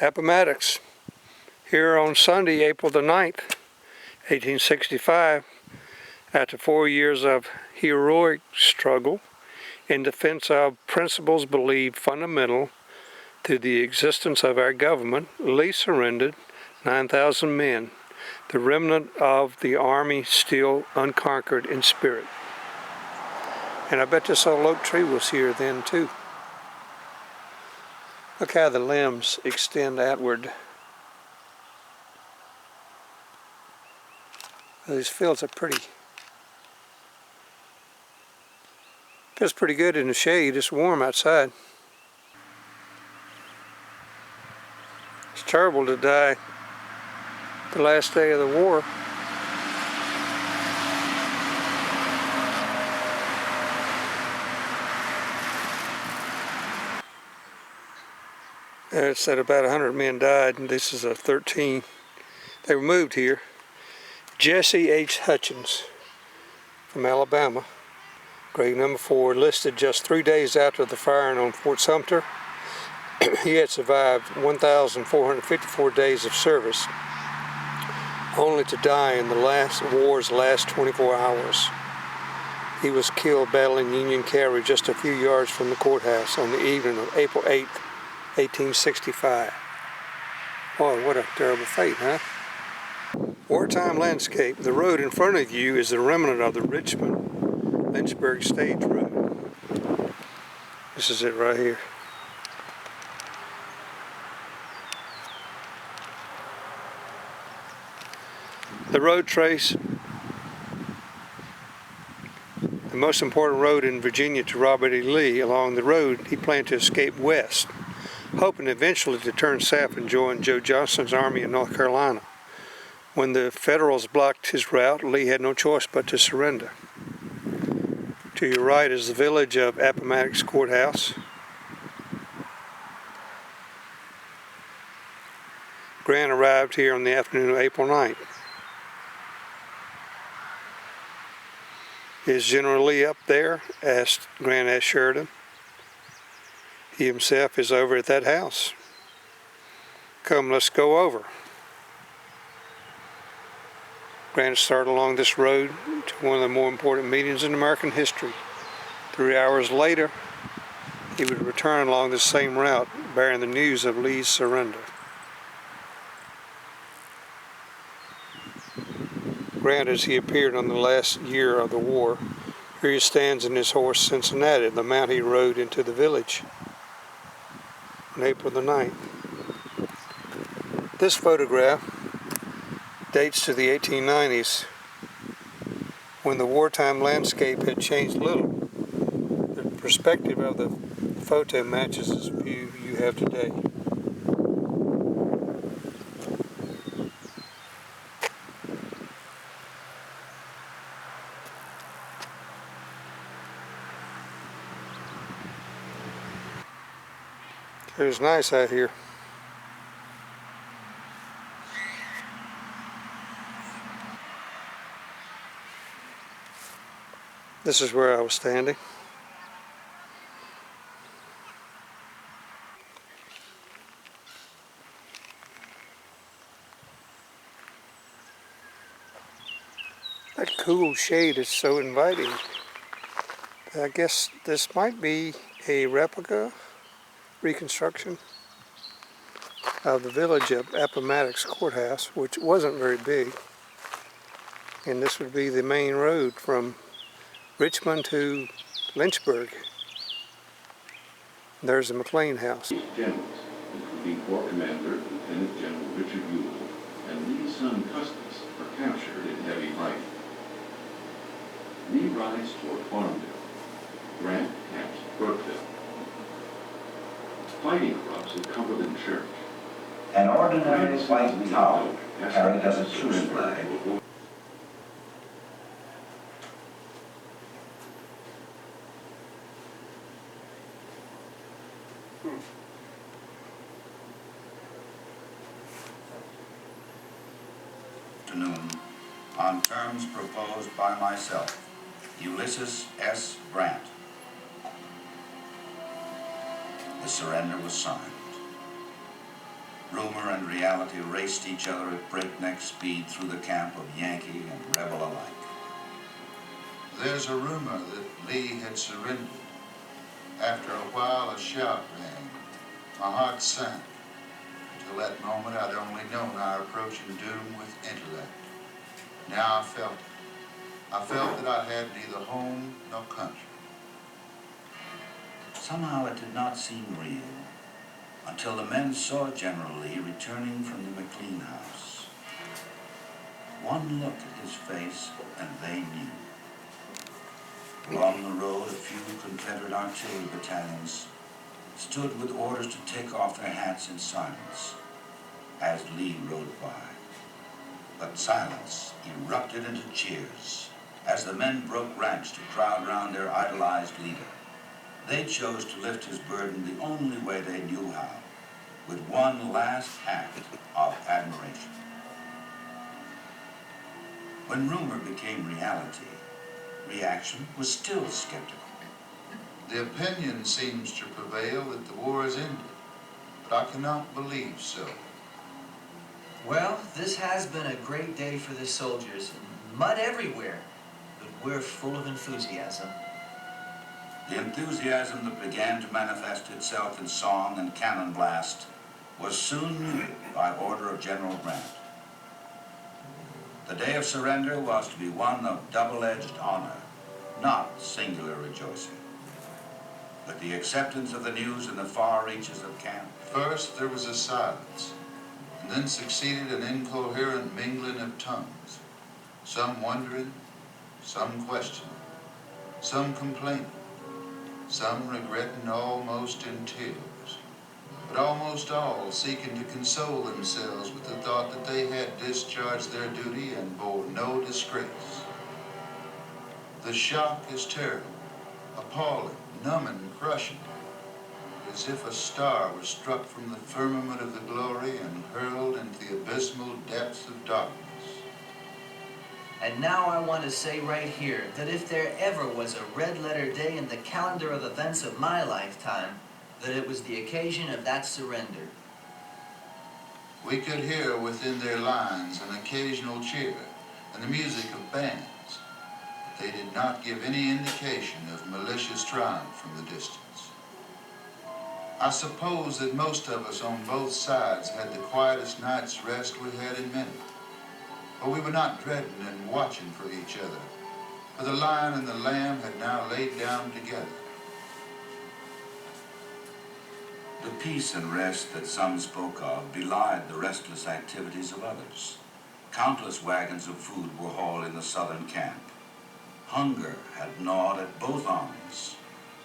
Appomattox, here on Sunday, April the 9th, 1865, after 4 years of heroic struggle in defense of principles believed fundamental to the existence of our government, Lee surrendered 9,000 men, the remnant of the army still unconquered in spirit. And I bet this old oak tree was here then too. Look how the limbs extend outward. These fields are pretty. Feels pretty good in the shade. It's warm outside. It's terrible to die the last day of the war. It said about 100 men died, and this is a 13. They were moved here. Jesse H. Hutchins from Alabama, grade number 4, listed just 3 days after the firing on Fort Sumter. He had survived 1,454 days of service, only to die in the war's last 24 hours. He was killed battling Union cavalry just a few yards from the courthouse on the evening of April 8th, 1865. Boy, what a terrible fate, huh? Wartime landscape. The road in front of you is the remnant of the Richmond-Lynchburg stage road. This is it right here. The road trace, the most important road in Virginia to Robert E. Lee. Along the road, he planned to escape west, hoping eventually to turn south and join Joe Johnston's army in North Carolina. When the Federals blocked his route, Lee had no choice but to surrender. To your right is the village of Appomattox Courthouse. Grant arrived here on the afternoon of April 9th. Is General Lee up there? Asked Grant asked Sheridan. He himself is over at that house. Come, let's go over. Grant started along this road to one of the more important meetings in American history. 3 hours later, he would return along the same route, bearing the news of Lee's surrender. Grant, as he appeared on the last year of the war, here he stands in his horse Cincinnati, the mount he rode into the village on April the 9th. This photograph dates to the 1890s, when the wartime landscape had changed little. The perspective of the photo matches the view you have today. It was nice out here. This is where I was standing. That cool shade is so inviting. I guess this might be a replica, reconstruction of the village of Appomattox Courthouse, which wasn't very big. And this would be the main road from Richmond to Lynchburg. There's the McLean house. Generals, including Corps Commander Lieutenant General Richard Ewell and Lee's son Custis, are captured in heavy fighting. Lee rides toward Farmville. Grant camps Burkeville. Fighting erupts at Cumberland Church. An ordinary white towel carried as a truce flag. Afternoon, on terms proposed by myself, Ulysses S. Grant. The surrender was signed. Rumor and reality raced each other at breakneck speed through the camp of Yankee and rebel alike. There's a rumor that Lee had surrendered. After a while, a shout rang. My heart sank. Till that moment, I'd only known our approaching doom with intellect. Now I felt it. I felt that I had neither home nor country. Somehow it did not seem real until the men saw General Lee returning from the McLean house. One look at his face and they knew. Along the road, a few Confederate artillery battalions stood with orders to take off their hats in silence as Lee rode by. But silence erupted into cheers as the men broke ranks to crowd round their idolized leader. They chose to lift his burden the only way they knew how, with one last act of admiration. When rumor became reality, reaction was still skeptical. The opinion seems to prevail that the war is ended, but I cannot believe so. Well, this has been a great day for the soldiers. Mud everywhere, but we're full of enthusiasm. The enthusiasm that began to manifest itself in song and cannon blast was soon muted by order of General Grant. The day of surrender was to be one of double-edged honor, not singular rejoicing. With the acceptance of the news in the far reaches of camp, First, there was a silence, and then succeeded an incoherent mingling of tongues, some wondering, some questioning, some complaining, some regretting almost in tears, but almost all seeking to console themselves with the thought that they had discharged their duty and bore no disgrace. The shock is terrible, appalling, numbing, crushing, as if a star was struck from the firmament of the glory and hurled into the abysmal depths of darkness. And now I want to say right here that if there ever was a red-letter day in the calendar of events of my lifetime, that it was the occasion of that surrender. We could hear within their lines an occasional cheer and the music of bands, but they did not give any indication of malicious triumph from the distance. I suppose that most of us on both sides had the quietest night's rest we had in many. But we were not dreading and watching for each other, for the lion and the lamb had now laid down together. the peace and rest that some spoke of belied the restless activities of others. Countless wagons of food were hauled in the southern camp. Hunger had gnawed at both armies,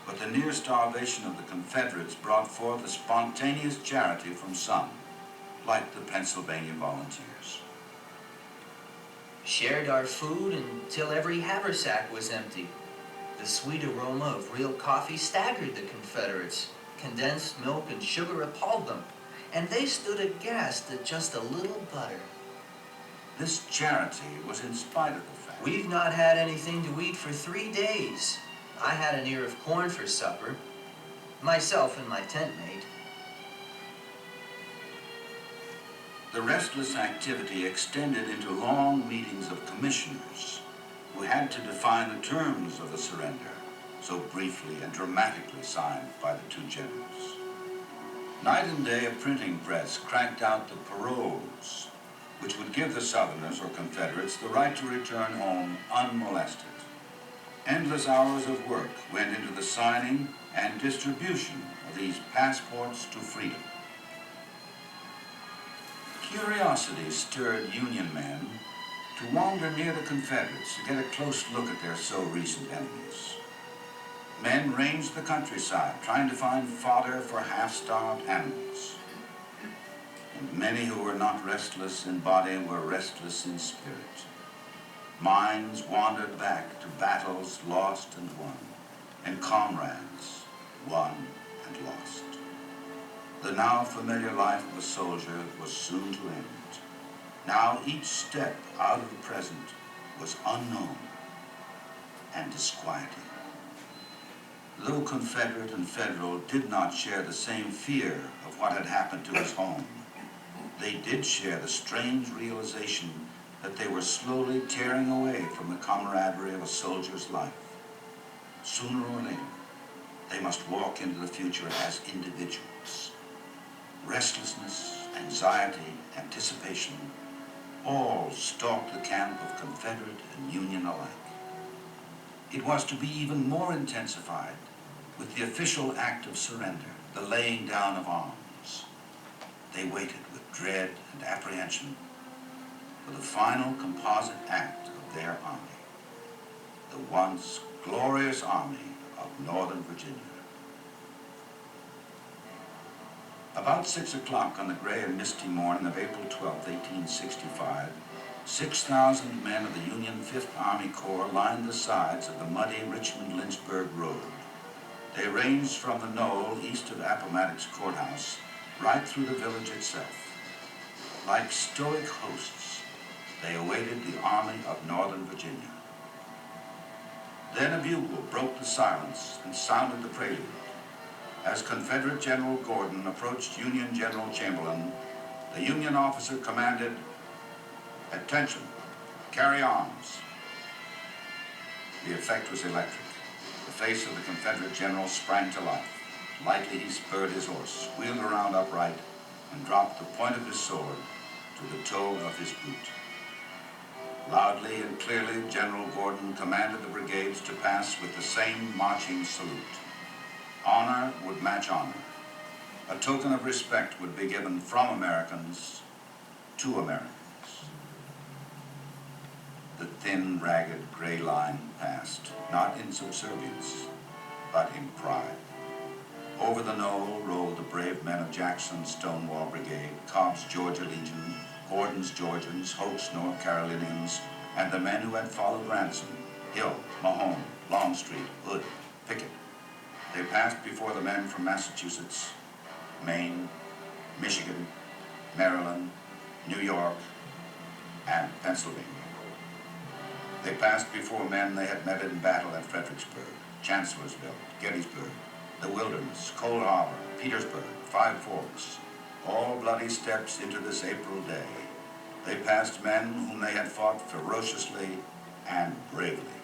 but the near starvation of the Confederates brought forth a spontaneous charity from some, like the Pennsylvania Volunteers. Shared our food until every haversack was empty. The sweet aroma of real coffee staggered the Confederates. Condensed milk and sugar appalled them, and they stood aghast at just a little butter. This charity was in spite of the fact We've not had anything to eat for 3 days. I had an ear of corn for supper, myself and my tent mate. the restless activity extended into long meetings of commissioners who had to define the terms of the surrender, so briefly and dramatically signed by the two generals. Night and day a printing press cranked out the paroles, which would give the Southerners or Confederates the right to return home unmolested. Endless hours of work went into the signing and distribution of these passports to freedom. Curiosity stirred Union men to wander near the Confederates to get a close look at their so recent enemies. Men ranged the countryside trying to find fodder for half-starved animals. And many who were not restless in body were restless in spirit. Minds wandered back to battles lost and won, and comrades won and lost. The now familiar life of a soldier was soon to end. Now each step out of the present was unknown and disquieting. Though Confederate and Federal did not share the same fear of what had happened to his home, they did share the strange realization that they were slowly tearing away from the camaraderie of a soldier's life. Sooner or later, they must walk into the future as individuals. Restlessness, anxiety, anticipation, all stalked the camp of Confederate and Union alike. It was to be even more intensified with the official act of surrender, the laying down of arms. They waited with dread and apprehension for the final composite act of their army, the once glorious Army of Northern Virginia. About 6 o'clock on the gray and misty morning of April 12, 1865, 6,000 men of the Union 5th Army Corps lined the sides of the muddy Richmond-Lynchburg Road. They ranged from the knoll east of Appomattox Courthouse right through the village itself. Like stoic hosts, they awaited the Army of Northern Virginia. Then a bugle broke the silence and sounded the prelude. As Confederate General Gordon approached Union General Chamberlain, the Union officer commanded, "Attention, carry arms." The effect was electric. The face of the Confederate general sprang to life. Lightly he spurred his horse, wheeled around upright, and dropped the point of his sword to the toe of his boot. Loudly and clearly, General Gordon commanded the brigades to pass with the same marching salute. Honor would match honor. A token of respect would be given from Americans to Americans. The thin, ragged, gray line passed, not in subservience, but in pride. Over the knoll rolled the brave men of Jackson's Stonewall Brigade, Cobb's Georgia Legion, Gordon's Georgians, Hoke's North Carolinians, and the men who had followed Ransom, Hill, Mahone, Longstreet, Hood, Pickett. They passed before the men from Massachusetts, Maine, Michigan, Maryland, New York, and Pennsylvania. They passed before men they had met in battle at Fredericksburg, Chancellorsville, Gettysburg, the Wilderness, Cold Harbor, Petersburg, Five Forks, all bloody steps into this April day. They passed men whom they had fought ferociously and bravely.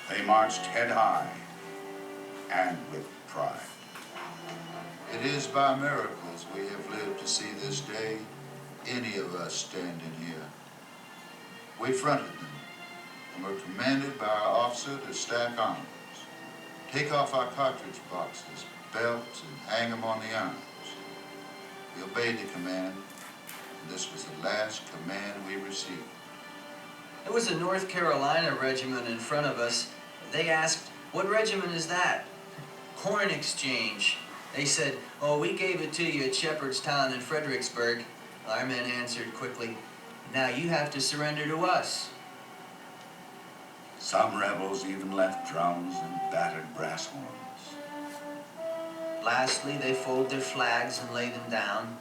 They marched head high and with pride. It is by miracles we have lived to see this day, any of us standing here. We fronted them and were commanded by our officer to stack arms, take off our cartridge boxes, belts, and hang them on the arms. We obeyed the command, and this was the last command we received. There was a North Carolina regiment in front of us. They asked, "What regiment is that?" "Corn Exchange." They said, "Oh, we gave it to you at Shepherdstown in Fredericksburg." Our men answered quickly, "Now you have to surrender to us." Some rebels even left drums and battered brass horns. Lastly, they folded their flags and laid them down.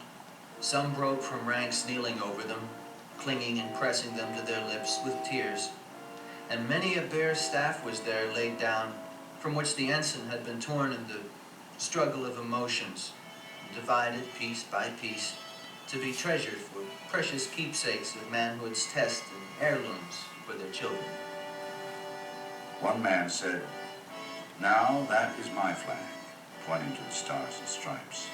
Some broke from ranks kneeling over them, clinging and pressing them to their lips with tears. And many a bare staff was there laid down, from which the ensign had been torn in the struggle of emotions, divided piece by piece, to be treasured for precious keepsakes of manhood's test and heirlooms for their children. One man said, "Now that is my flag," pointing to the stars and stripes,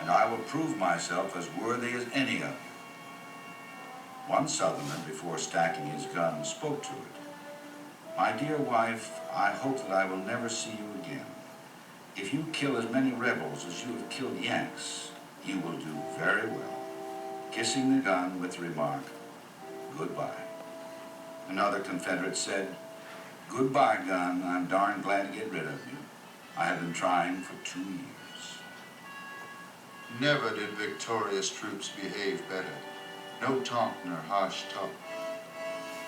"and I will prove myself as worthy as any of you." One Southerner, before stacking his gun, spoke to it. "My dear wife, I hope that I will never see you again. If you kill as many rebels as you have killed Yanks, you will do very well," kissing the gun with the remark, "Goodbye." Another Confederate said, "Goodbye, gun, I'm darn glad to get rid of you. I have been trying for 2 years." Never did victorious troops behave better. No taunt nor harsh talk.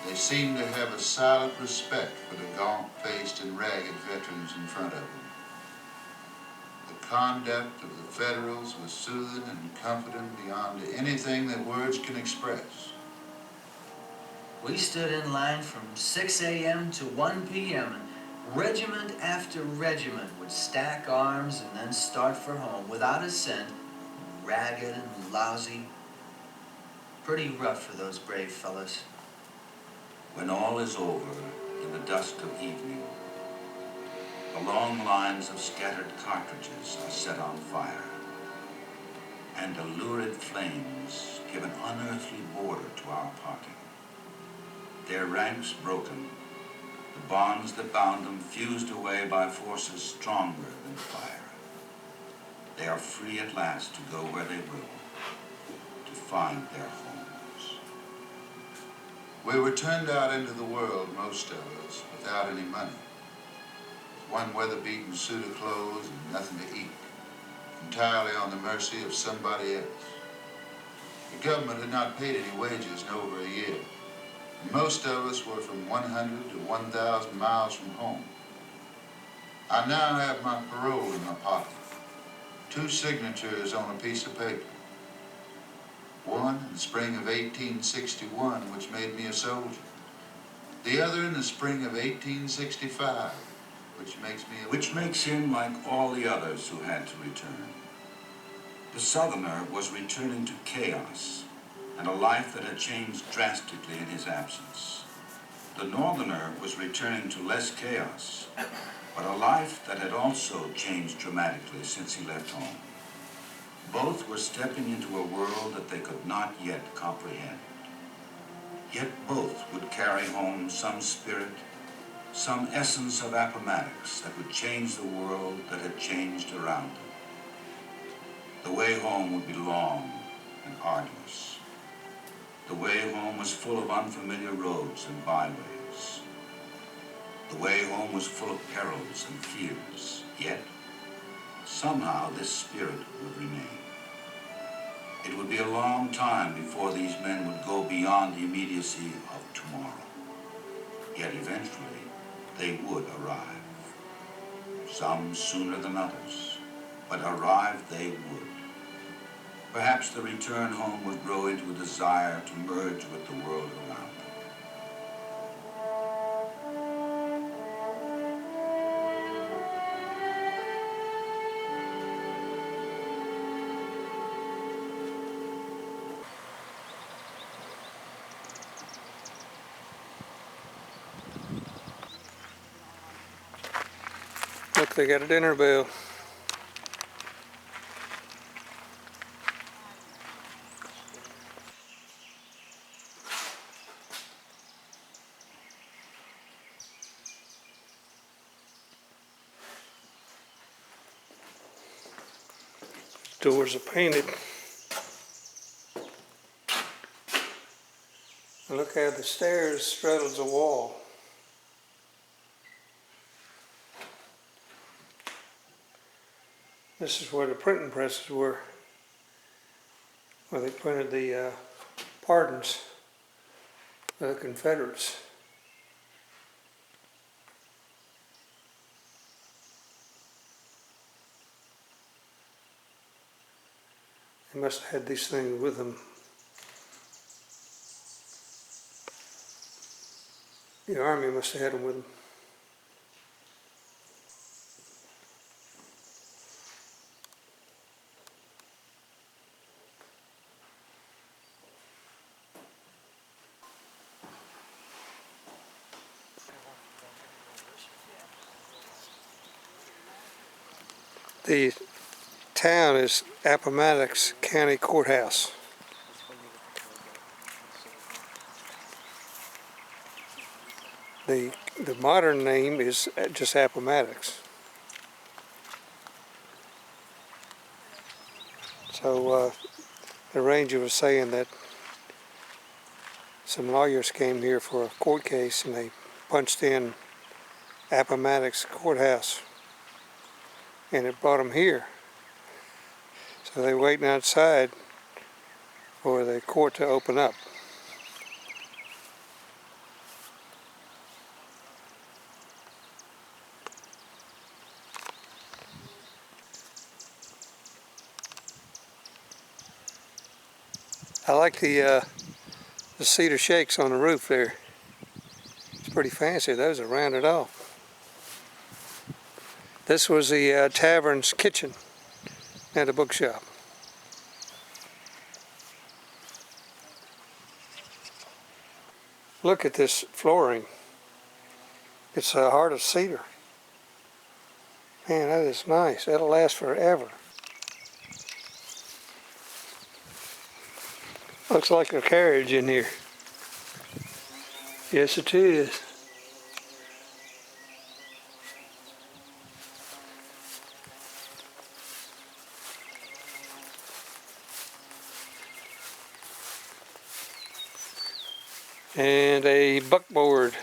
They seemed to have a silent respect for the gaunt-faced and ragged veterans in front of them. The conduct of the Federals was soothing and comforting beyond anything that words can express. We stood in line from 6 a.m. to 1 p.m. and regiment after regiment would stack arms and then start for home without a cent, ragged and lousy, Pretty rough for those brave fellas. When all is over, in the dusk of evening, the long lines of scattered cartridges are set on fire, and the lurid flames give an unearthly border to our parting. Their ranks broken, the bonds that bound them fused away by forces stronger than fire. They are free at last to go where they will, to find their homes. We were turned out into the world, most of us, without any money. With one weather-beaten suit of clothes and nothing to eat, entirely on the mercy of somebody else. The government had not paid any wages in over a year, and most of us were from 100 to 1,000 miles from home. I now have my parole in my pocket, 2 signatures on a piece of paper. One in the spring of 1861, which made me a soldier. The other in the spring of 1865, which makes him like all the others who had to return. The Southerner was returning to chaos and a life that had changed drastically in his absence. The Northerner was returning to less chaos, but a life that had also changed dramatically since he left home. Both were stepping into a world that they could not yet comprehend. Yet both would carry home some spirit, some essence of Appomattox that would change the world that had changed around them. The way home would be long and arduous. The way home was full of unfamiliar roads and byways. The way home was full of perils and fears, yet somehow this spirit would remain. It would be a long time before these men would go beyond the immediacy of tomorrow. Yet eventually they would arrive. Some sooner than others, but arrive they would. Perhaps the return home would grow into a desire to merge with the world around them. Look, they got a dinner bell. Doors are painted. And look how the stairs straddles a wall. This is where the printing presses were, where they printed the pardons of the Confederates. They must have had these things with them. The Army must have had them with them. The town is Appomattox County Courthouse. The modern name is just Appomattox. So the ranger was saying that some lawyers came here for a court case and they punched in Appomattox Courthouse and it brought them here. So they're waiting outside for the court to open up. I like the cedar shakes on the roof there. It's pretty fancy. Those are rounded off. This was the tavern's kitchen and a bookshop. Look at this flooring. It's a heart of cedar. Man, that is nice. That'll last forever. Looks like a carriage in here. Yes, it is. And a buckboard.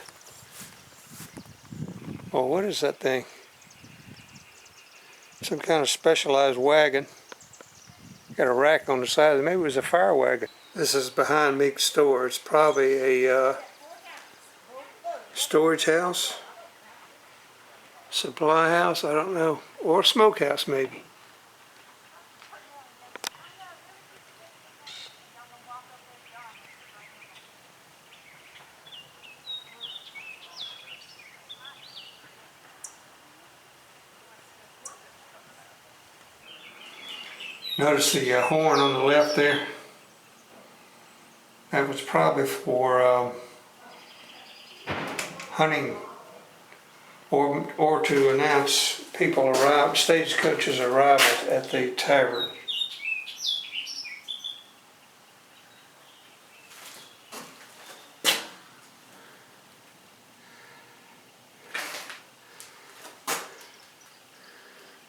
Oh, what is that thing? Some kind of specialized wagon. Got a rack on the side. Maybe it was a fire wagon. This is behind Meek's store. It's probably a storage house, supply house, I don't know, or a smokehouse maybe. Notice the horn on the left there. That was probably for hunting or to announce people arrive, stagecoaches arrival at the tavern.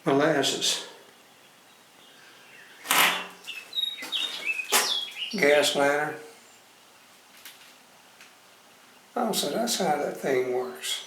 Molasses. Gas lantern. Oh, so that's how that thing works.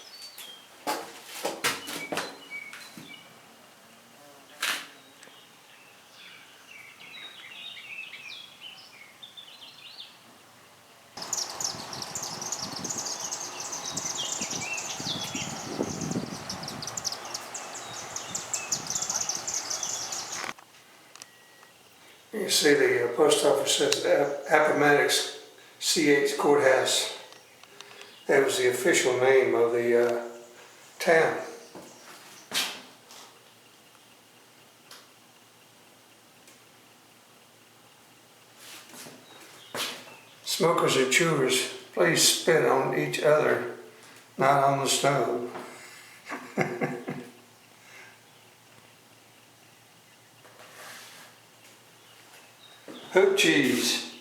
You see the post office says Appomattox CH Courthouse. That was the official name of the town. Smokers and chewers, please spit on each other, not on the stove. Hoop cheese.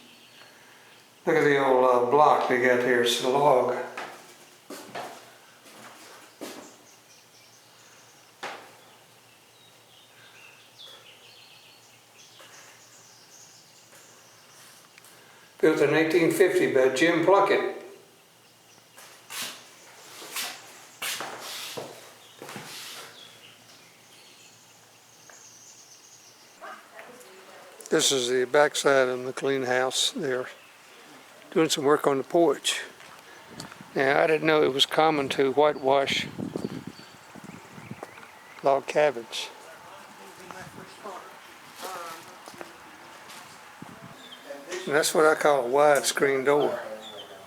Look at the old block they got here. It's a log. Built in 1850 by Jim Pluckett. This is the backside of the McLean house. They're doing some work on the porch. Now, I didn't know it was common to whitewash log cabins. And that's what I call a widescreen door.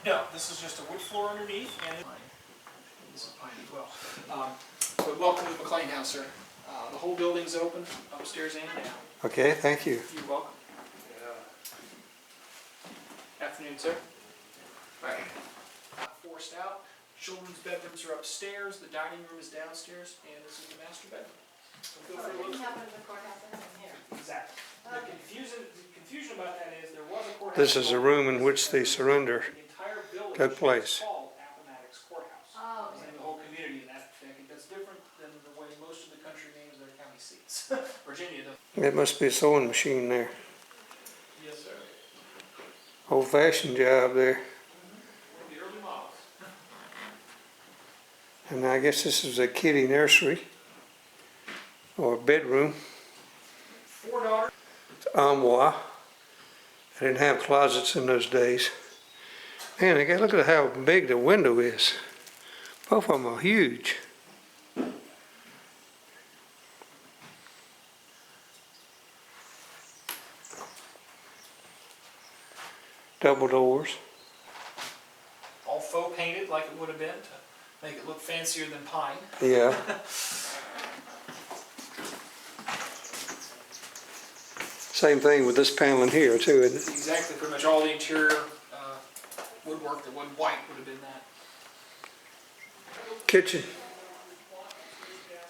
No, this is just a wood floor underneath, and this is pine as well. But welcome to the McLean House, sir. The whole building's open, upstairs and down. Okay, thank you. You're welcome. Afternoon, sir. Right. Forced out. Children's bedrooms are upstairs. The dining room is downstairs, and this is the master bedroom. So feel free to look. Exactly. The confusion about that is there was a courthouse. This is a room in which the surrender The entire village took place. is called Appomattox Courthouse. Oh, okay. And the whole community in that decade. That's different than the way most of the country names their county seats. Virginia does. It must be a sewing machine there. Yes, sir. Old-fashioned job there. One of the early models. And I guess this is a kiddie nursery or bedroom. 4 daughters. Armoire. I didn't have closets in those days. Man, look at how big the window is. Both of them are huge. Double doors. All faux painted like it would have been to make it look fancier than pine. Yeah. Same thing with this paneling here too, isn't it? Exactly, pretty much all the interior woodwork, the wood white would have been that. Kitchen.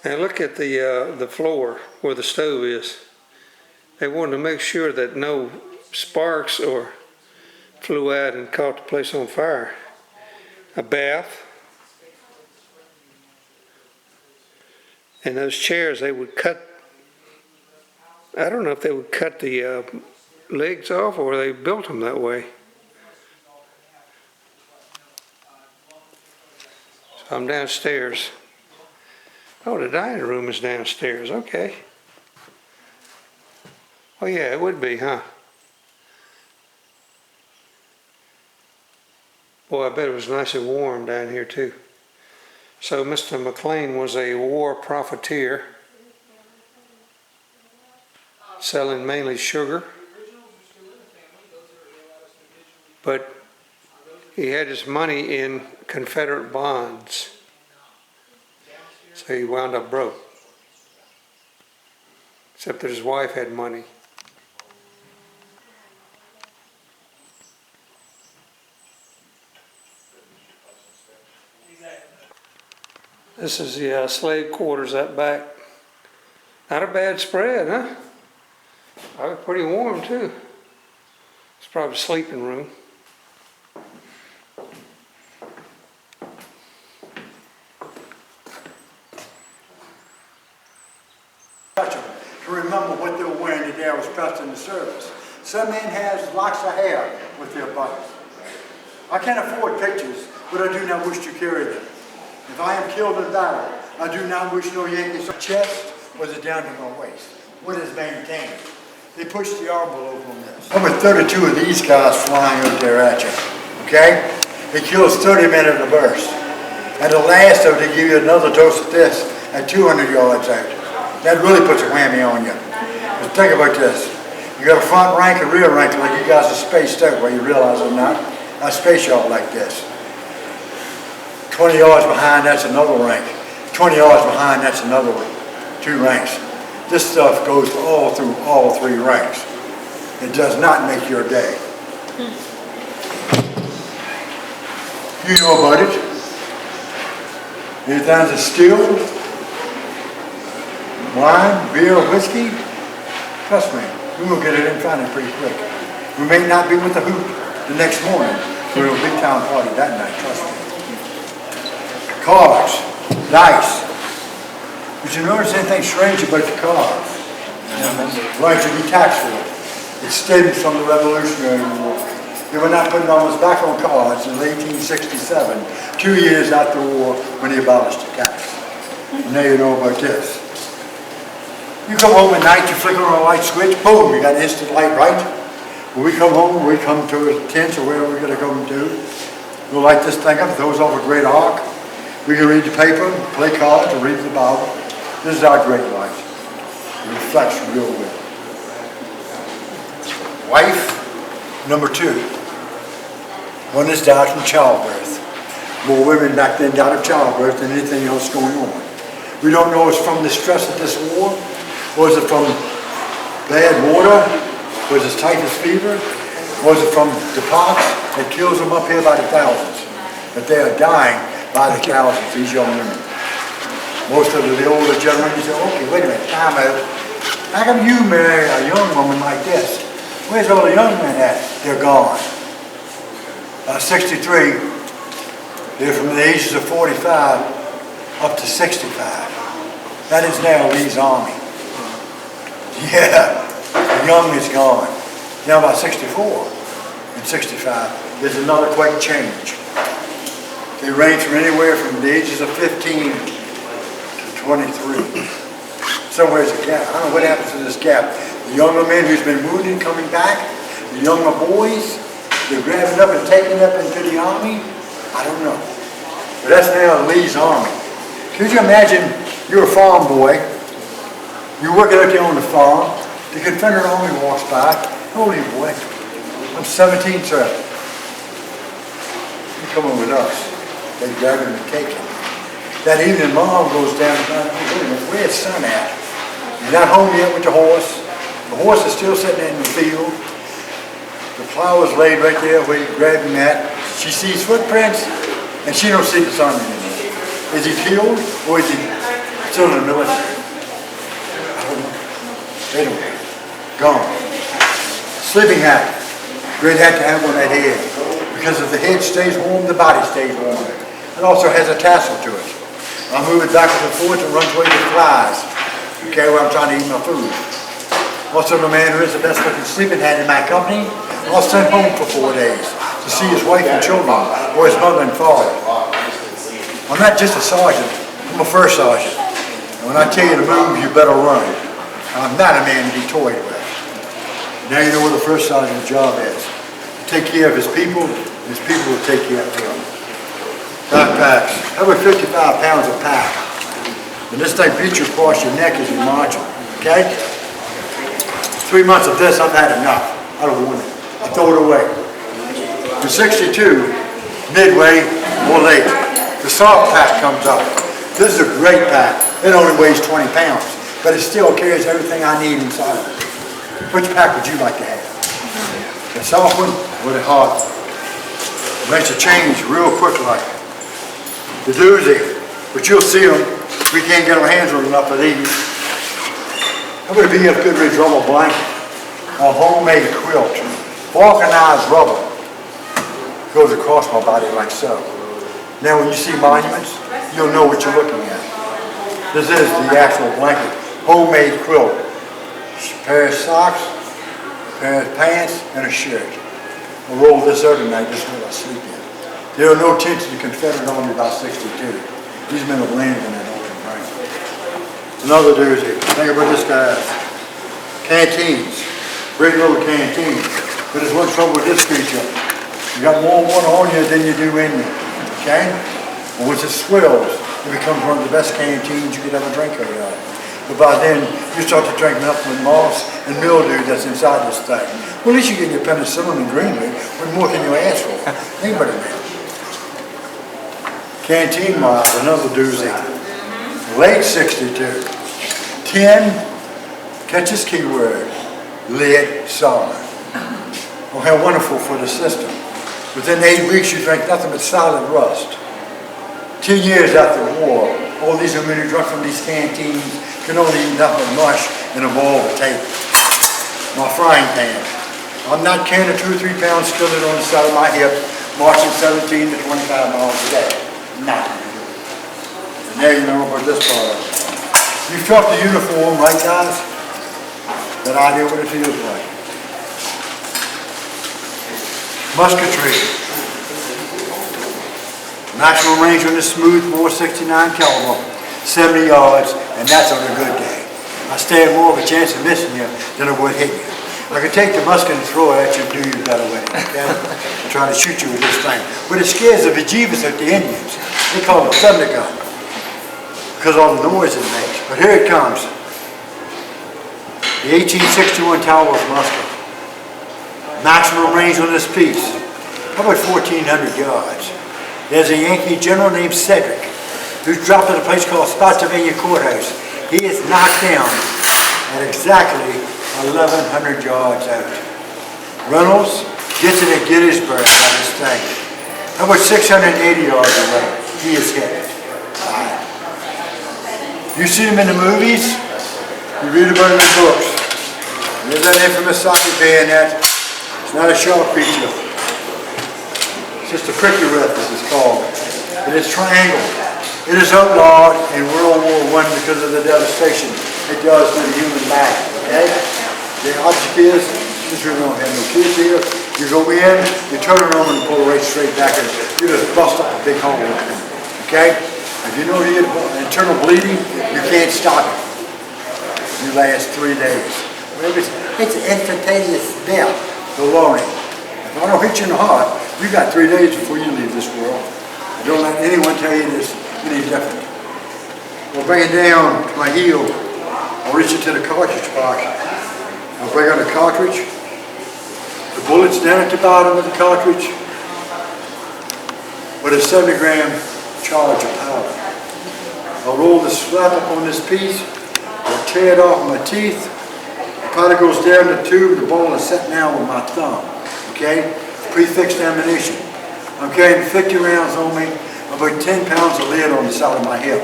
Now look at the floor where the stove is. They wanted to make sure that no sparks or flew out and caught the place on fire. A bath. And those chairs, they would cut, I don't know if they would cut the legs off or they built them that way. So I'm downstairs. Oh, the dining room is downstairs, okay. Oh yeah, it would be, huh? Boy, I bet it was nice and warm down here too. So Mr. McLean was a war profiteer, selling mainly sugar, but he had his money in Confederate bonds, so he wound up broke, except that his wife had money. This is the slave quarters out back. Not a bad spread, huh? Probably pretty warm too. It's probably a sleeping room. Touch them to remember what they were wearing the day I was pressed in the service. Some man has locks of hair with their buttons. I can't afford pictures, but I do not wish to carry them. If I am killed in battle, I do not wish no Yankees. Chest was it down to my waist. What is maintained? They pushed the envelope on this. Over 32 of these guys flying up there at you. Okay? It kills 30 men in a burst. And the last of it, they give you another dose of this at 200 yards out. That really puts a whammy on you. But think about this. You got a front rank and rear rank like you guys are spaced out where you realize it or not. I space y'all like this. 20 yards behind, that's another rank. 20 yards behind, that's another one. 2 ranks. This stuff goes all through all 3 ranks. It does not make your day. You know about it. Anything that's steel, wine, beer, whiskey, trust me, we will get it in find it pretty quick. We may not be with the hoop the next morning, but it'll be a big town party that night, trust me. Cards, dice. Did you notice anything strange about the cards? Right to be taxed for it. It stemmed from the Revolutionary War. They were not putting on tobacco cards until 1867, 2 years after the war when they abolished the tax. And now you know about this. You come home at night, you flicker on a light switch, boom, you got instant light, right? When we come home, we come to a tent or wherever we're going to come to. We'll light this thing up, throws off a great arc. We can read the paper, play cards, or read the Bible. This is our great light. It reflects real well. Wife, number 2. One is died from childbirth. More women back then died of childbirth than anything else going on. We don't know if it's from the stress of this war. Was it from bad water? Was it typhus fever? Was it from the pox that kills them up here by the thousands? That they are dying by the thousands, these young women. Most of the older generations say, okay, wait a minute, time out. How come you marry a young woman like this? Where's all the young men at? They're gone. 63, they're from the ages of 45 up to 65. That is now Lee's army. Yeah, the young is gone. Now about 64 and 65, there's another quick change. They range from anywhere from the ages of 15 to 23. Somewhere's a gap. I don't know what happens to this gap. The younger men who's been wounded coming back, the younger boys, they're grabbing up and taking up into the army. I don't know. But that's now Lee's army. Could you imagine you're a farm boy, you're working out there on the farm, the Confederate army walks by, holy boy, I'm 17, sir. You're coming with us. They grab him and take him. That evening, Mom goes down and finds, wait a minute, where's son at? He's not home yet with the horse. The horse is still sitting in the field. The plow is laid right there where you grab him at. She sees footprints, and she don't see the son anymore. Is he killed, or is he still in the military? I don't know. They don't know. Gone. Sleeping hat. Great hat to have on that head. Because if the head stays warm, the body stays warm. It also has a tassel to it. I move it backwards and forwards and runs away with flies. Okay, where I'm trying to eat my food. Also the man who is the best looking sleeping hat in my company, I'll send home for 4 days to see his wife and children, or his mother and father. I'm not just a sergeant, I'm a first sergeant. And when I tell you to move, you better run. I'm not a man to be toyed with. Now you know what the first sergeant's job is. Take care of his people will take care of him. Backpacks. How about 55 pounds of pack? And this thing beats you across your neck as you march it, okay? 3 months of this, I've had enough. I don't want it. I throw it away. In 62, midway or late, the soft pack comes up. This is a great pack. It only weighs 20 pounds, but it still carries everything I need inside of it. Which pack would you like to have? The soft one or the hard one? It makes a change real quick like. The doozy, but you'll see them. We can't get our hands on enough of these. I'm going to be a Goodrich rubber blanket, a homemade quilt, vulcanized rubber. Goes across my body like so. Now when you see monuments, you'll know what you're looking at. This is the actual blanket, homemade quilt. A pair of socks, a pair of pants, and a shirt. I'll roll this over tonight, this is what I sleep in. There are no tents in the Confederate Army about 62. These men have landed in that open range. Another doozy. Think about this guy. Canteens. Great little canteen. But there's one trouble with this creature. You got more water on you than you do in you. Okay? And once it swells, it becomes one of the best canteens you could ever drink out of. But by then, you start to drink nothing but moss and mildew that's inside this thing. Well, at least you get your penicillin and greenery. What more can you ask for? Anybody can. Canteen mop, another doozy. Late 62. 10, catch this key word, lead solid. Oh, how wonderful for the system. Within 8 weeks, you drink nothing but solid rust. 10 years after the war, all these women who drunk from these canteens can only eat nothing but mush and a bowl of potato. My frying pan. I'm not carrying a 2 or 3 pound skillet on the side of my hip, marching 17 to 25 miles a day. Not. And now you know about this part of it. You felt the uniform, right guys? That idea what it feels like. Musketry. Maximum range on this smooth 469 caliber, 70 yards, and that's on a good day. I stand more of a chance of missing you than I would hitting you. I could take the musket and throw it at you and do you better with it, okay? I'm trying to shoot you with this thing. But it scares the bejeebus at the Indians. They call it a thunder gun because of all the noise it makes. But here it comes. The 1861 Talbot musket. Maximum range on this piece, how about 1,400 yards. There's a Yankee general named Cedric who's dropped at a place called Spotsylvania Courthouse. He is knocked down at exactly 1,100 yards out. Reynolds gets it at Gettysburg by this thing. How about 680 yards away? He is hit. You see him in the movies, you read about him in books. There's that infamous socket bayonet. It's not a sharp feature. It's just a pricky rip, as it's called. It is triangle. It is outlawed in World War I because of the devastation it does to the human body, okay? The object is, since we don't have no kids here, you go in, you turn around and pull right straight back and you just bust up a big hole, okay? If you know the internal bleeding, you can't stop it. You last 3 days. It's instantaneous death, the loaning. If I don't hit you in the heart, you got 3 days before you leave this world. Don't let anyone tell you this any different. We'll bring it down to my heel. I'll reach into the cartridge pocket. I'll bring out the cartridge. The bullet's down at the bottom of the cartridge with a 70-gram charge of powder. I'll roll the flap up on this piece. I'll tear it off with my teeth. The powder goes down the tube. The ball is set now with my thumb. Okay? Prefixed ammunition. I'm carrying 50 rounds on me, about 10 pounds of lead on the side of my hip.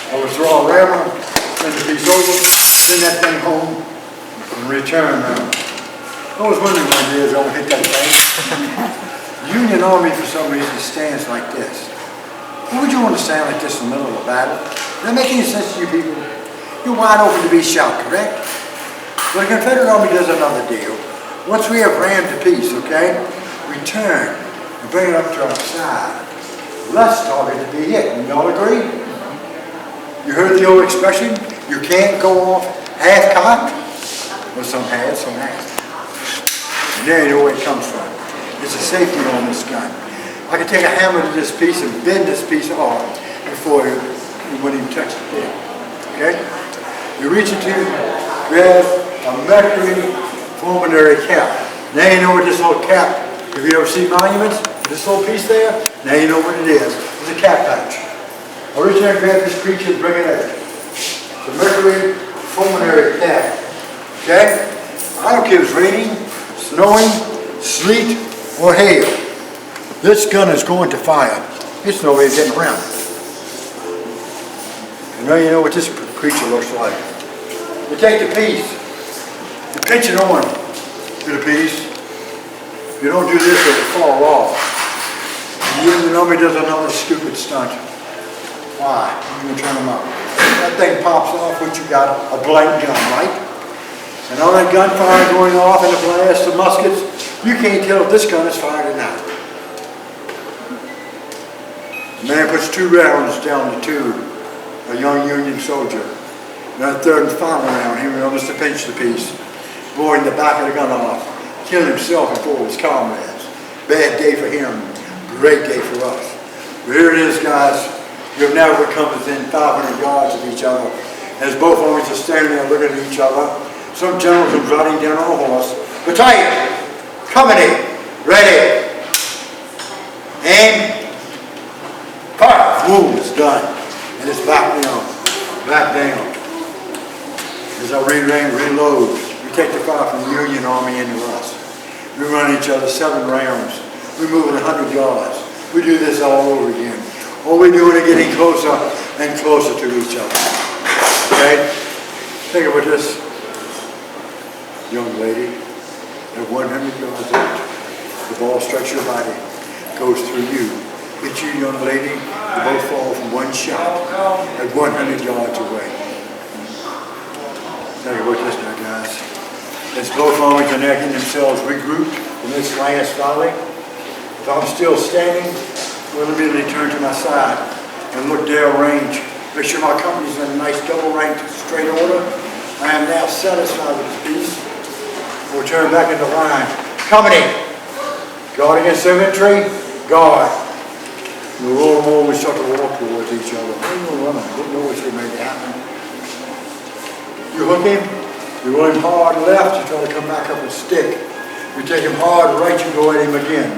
I would throw a rammer, send the piece over, send that thing home, and return now. I was wondering one day as I would hit that thing. The Union Army, for some reason, stands like this. Why would you want to stand like this in the middle of a battle? Does that make any sense to you people? You're wide open to be shot, correct? Well, the Confederate Army does another deal. Once we have rammed the piece, okay, we turn and bring it up to our side. Less target to be hit. You all agree? You heard the old expression, you can't go off half-cocked? Well, some have, some hasn't. And there you know where it comes from. It's a safety on this gun. I can take a hammer to this piece and bend this piece off before you wouldn't even touch the pin. Okay? You reach into, grab a mercury fulminary cap. Now you know what this little cap, have you ever seen monuments? This little piece there, now you know what it is. It's a cap pouch. I reach in and grab this creature and bring it out. The mercury fulminary cap. Okay? I don't care if it's raining, snowing, sleet, or hail. This gun is going to fire. It's no way of getting around it. And now you know what this creature looks like. You take the piece, you pitch it on to the piece. If you don't do this, it'll fall off. And the Army does another stupid stunt. Why? I'm going to turn them up. That thing pops off, what you got? A blank gun, right? And all that gunfire going off and the blast of muskets, you can't tell if this gun is fired or not. The man puts 2 rounds down the tube, a young Union soldier. And that third and final round, he remembers to pinch the piece, blowing the back of the gun off, killing himself and 4 of his comrades. Bad day for him, great day for us. But here it is, guys. You've never come within 500 yards of each other. As both armies are standing there looking at each other, some general comes riding down on a horse. Battalion, company, ready, and fire. Boom, it's done. And it's back down, back down. As I reload, we take the fire from the Union Army into us. We run each other 7 rounds. We're moving 100 yards. We do this all over again. All we're doing is getting closer and closer to each other. Okay? Think about this young lady at 100 yards out. The ball strikes your body, goes through you. Hits you, young lady, you both fall from one shot at 100 yards away. Think about this now, guys. As both armies are now getting themselves regrouped in this last volley, if I'm still standing, we'll immediately turn to my side and look downrange. Make sure my company's in a nice double-ranked straight order. I am now satisfied with this piece. We'll turn back into line. Company, guard against infantry, guard. We'll roll more, we start to walk towards each other. We'll run. Didn't know what's going to happen. You hook him, you roll him hard left, you try to come back up and stick. You take him hard right, you go at him again.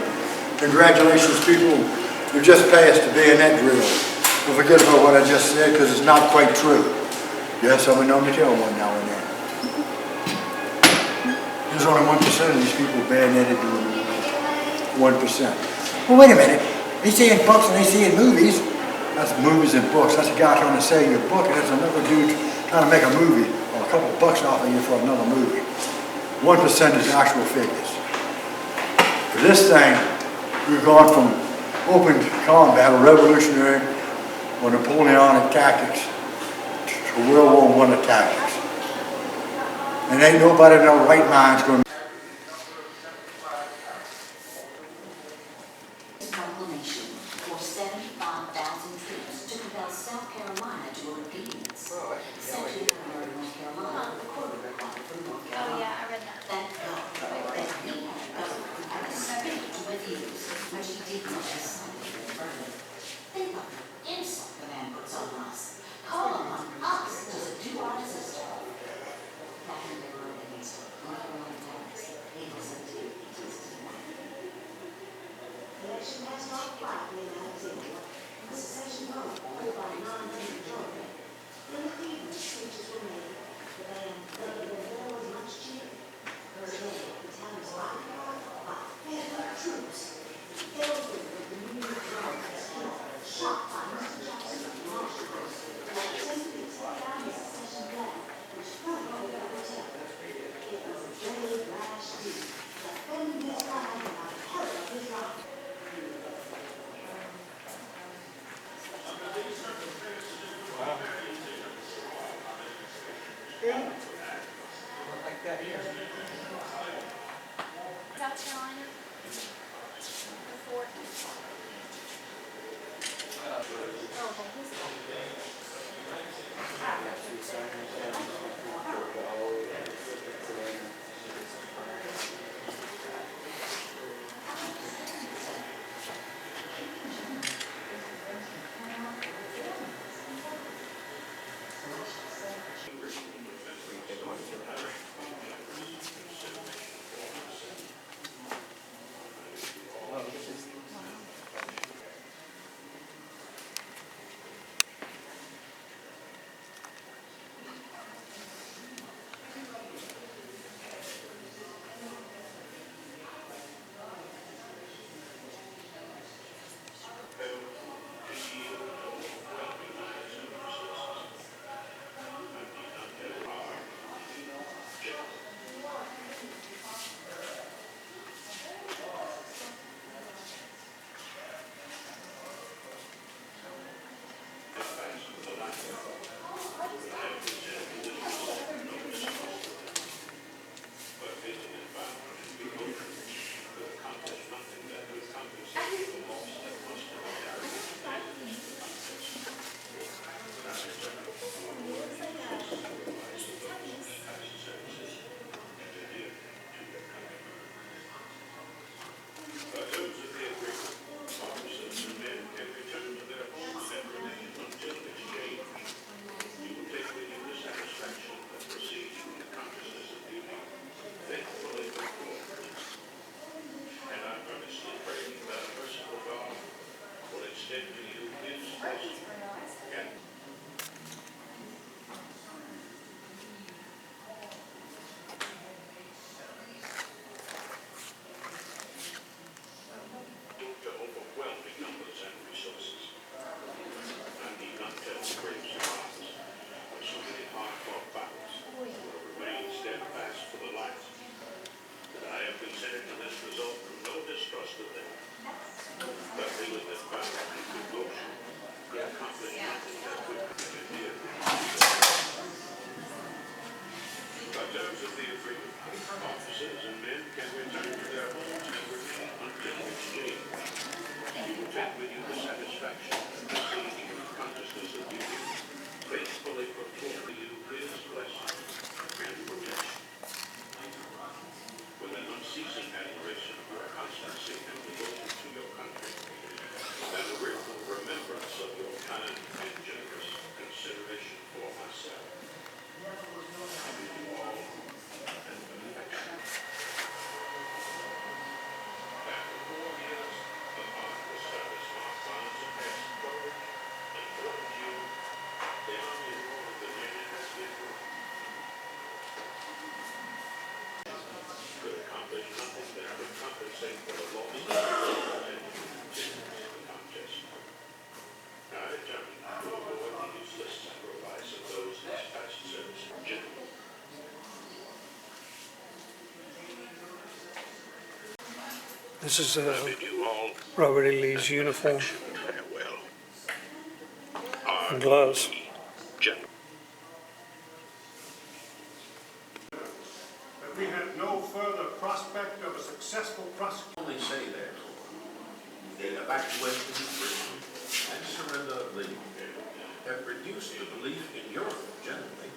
Congratulations, people. You just passed the bayonet drill. Don't forget about what I just said, because it's not quite true. Yes, I'm a number to tell one now and then. There's only 1% of these people bayoneted doing it. 1%. Well, wait a minute. They say in books and they see in movies. That's movies and books. That's a guy trying to sell you a book, and that's another dude trying to make a movie, or a couple of bucks off of you for another movie. 1% is actual figures. For this thing, we've gone from open combat, or revolutionary or Napoleonic tactics, to World War I tactics. And ain't nobody in their right mind's going to proclamation for 75,000 troops to compel South Carolina to obedience. Section 3 North Carolina, the court required from North Carolina. Oh yeah, I read that. Thank God that he had government and a spirit with you, which he did not decide to burden. Think of the insult the man puts on us. Call on us to subdue our resistance. Back in the road against North Carolina tanks, it was until it is tonight. The election has not quite been Alexandria. The secession vote won by a non-voting majority. When the Cleveland speeches were made, the band there was much cheering. First day, the town was like, by fed-up troops, held with This is Robert E. Lee's uniform and gloves. That we have no further prospect of a successful prosecution. Only say therefore, the evacuation of Britain and surrender of Lee have produced the belief in Europe generally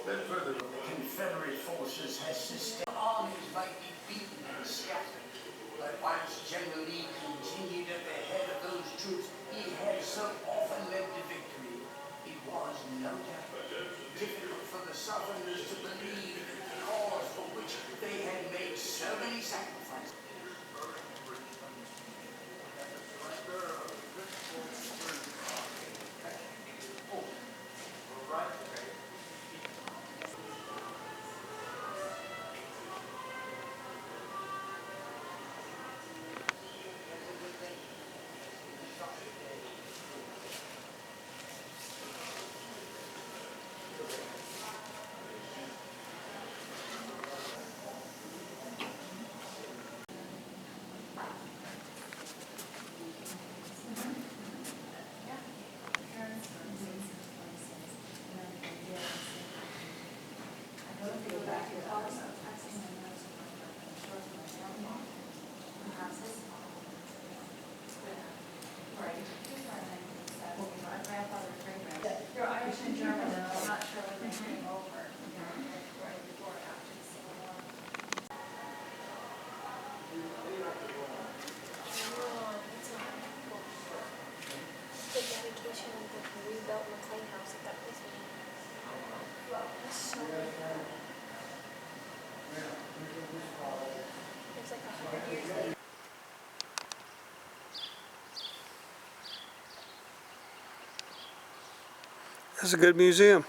that further Confederate forces has sustained. Armies might be beaten and scattered, but once General Lee continued at the head of those troops he had so often led to victory, it was no doubt difficult for the Southerners to believe that the cause for which they had made so many sacrifices. That's a good museum.